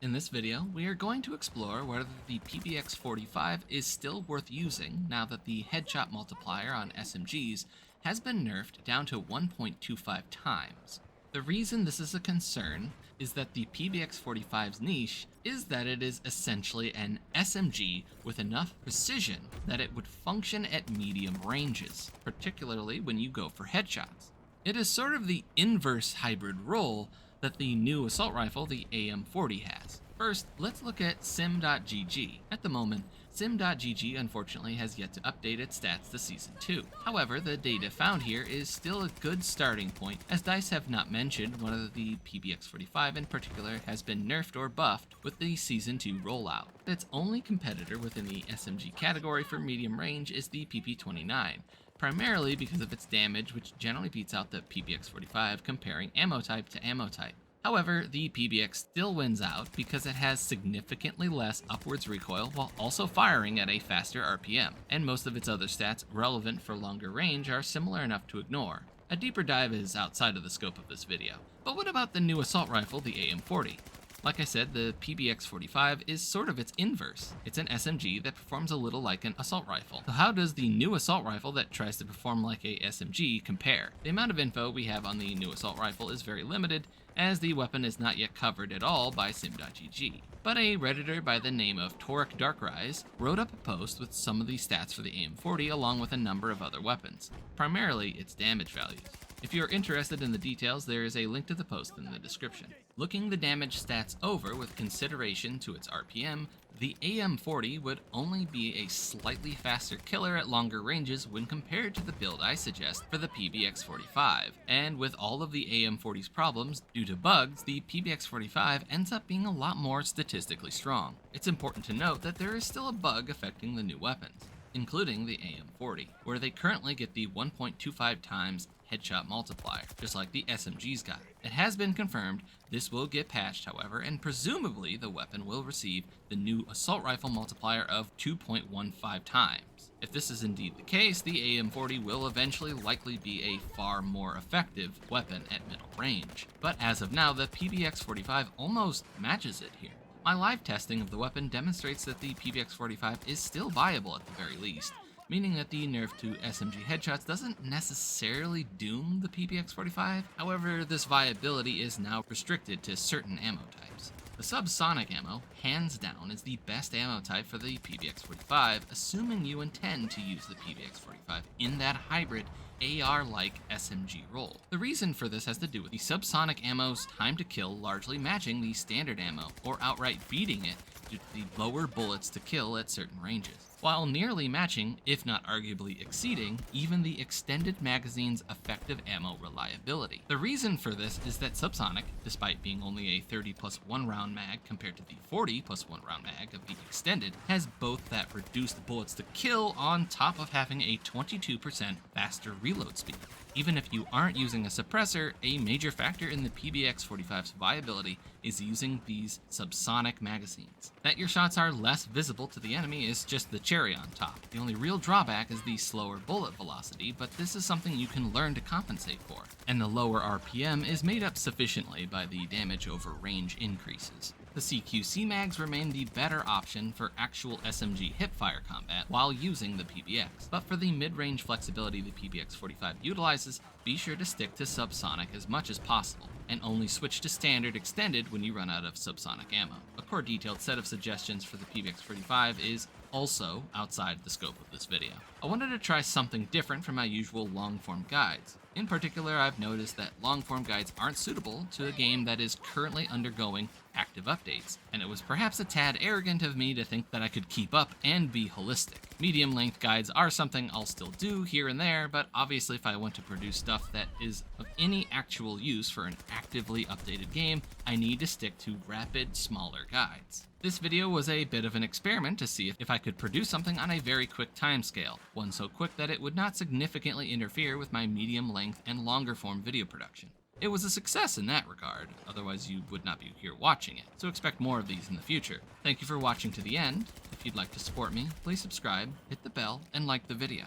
In this video, we are going to explore whether the PBX-45 is still worth using now that the headshot multiplier on SMGs has been nerfed down to 1.25 times. The reason this is a concern is that the PBX-45's niche is that it is essentially an SMG with enough precision that it would function at medium ranges, particularly when you go for headshots. It is sort of the inverse hybrid role that the new assault rifle, the AM40, has. First, let's look at sim.gg. At the moment, sim.gg unfortunately has yet to update its stats to Season 2. However, the data found here is still a good starting point, as DICE have not mentioned whether the PBX-45 in particular has been nerfed or buffed with the Season 2 rollout. Its only competitor within the SMG category for medium range is the PP-29, primarily because of its damage, which generally beats out the PBX-45 comparing ammo type to ammo type. However, the PBX still wins out because it has significantly less upwards recoil while also firing at a faster RPM, and most of its other stats relevant for longer range are similar enough to ignore. A deeper dive is outside of the scope of this video. But what about the new assault rifle, the AM40? Like I said, the PBX-45 is sort of its inverse. It's an SMG that performs a little like an assault rifle. So how does the new assault rifle that tries to perform like a SMG compare? The amount of info we have on the new assault rifle is very limited, as the weapon is not yet covered at all by sim.gg. But a redditor by the name of Torek Darkrise wrote up a post with some of the stats for the AM40 along with a number of other weapons, primarily its damage values. If you're interested in the details, there is a link to the post in the description. Looking the damage stats over with consideration to its RPM, the AM40 would only be a slightly faster killer at longer ranges when compared to the build I suggest for the PBX-45. And with all of the AM40's problems due to bugs, the PBX-45 ends up being a lot more statistically strong. It's important to note that there is still a bug affecting the new weapons, including the AM40, where they currently get the 1.25 times headshot multiplier, just like the SMGs got. It has been confirmed this will get patched, however, and presumably the weapon will receive the new assault rifle multiplier of 2.15 times. If this is indeed the case, the AM40 will eventually likely be a far more effective weapon at middle range. But as of now, the PBX-45 almost matches it here. My live testing of the weapon demonstrates that the PBX-45 is still viable at the very least, meaning that the nerf to SMG headshots doesn't necessarily doom the PBX-45. However, this viability is now restricted to certain ammo types. The subsonic ammo, hands down, is the best ammo type for the PBX-45, assuming you intend to use the PBX-45 in that hybrid AR-like SMG role. The reason for this has to do with the subsonic ammo's time to kill largely matching the standard ammo, or outright beating it due to the lower bullets to kill at certain ranges, while nearly matching, if not arguably exceeding, even the extended magazine's effective ammo reliability. The reason for this is that subsonic, despite being only a 30 plus 1 round mag compared to the 40 plus 1 round mag of the extended, has both that reduced bullets to kill on top of having a 22% faster reload speed. Even if you aren't using a suppressor, a major factor in the PBX-45's viability is using these subsonic magazines. That your shots are less visible to the enemy is just the cherry on top. The only real drawback is the slower bullet velocity, but this is something you can learn to compensate for. And the lower RPM is made up sufficiently by the damage over range increases. The CQC mags remain the better option for actual SMG hipfire combat while using the PBX, but for the mid-range flexibility the PBX-45 utilizes, be sure to stick to subsonic as much as possible, and only switch to standard extended when you run out of subsonic ammo. A core detailed set of suggestions for the PBX-45 is also outside the scope of this video. I wanted to try something different from my usual long-form guides. In particular, I've noticed that long-form guides aren't suitable to a game that is currently undergoing active updates, and it was perhaps a tad arrogant of me to think that I could keep up and be holistic. Medium-length guides are something I'll still do here and there, but obviously if I want to produce stuff that is of any actual use for an actively updated game, I need to stick to rapid, smaller guides. This video was a bit of an experiment to see if I could produce something on a very quick timescale, one so quick that it would not significantly interfere with my medium length and longer form video production. It was a success in that regard, otherwise you would not be here watching it, so expect more of these in the future. Thank you for watching to the end. If you'd like to support me, please subscribe, hit the bell, and like the video.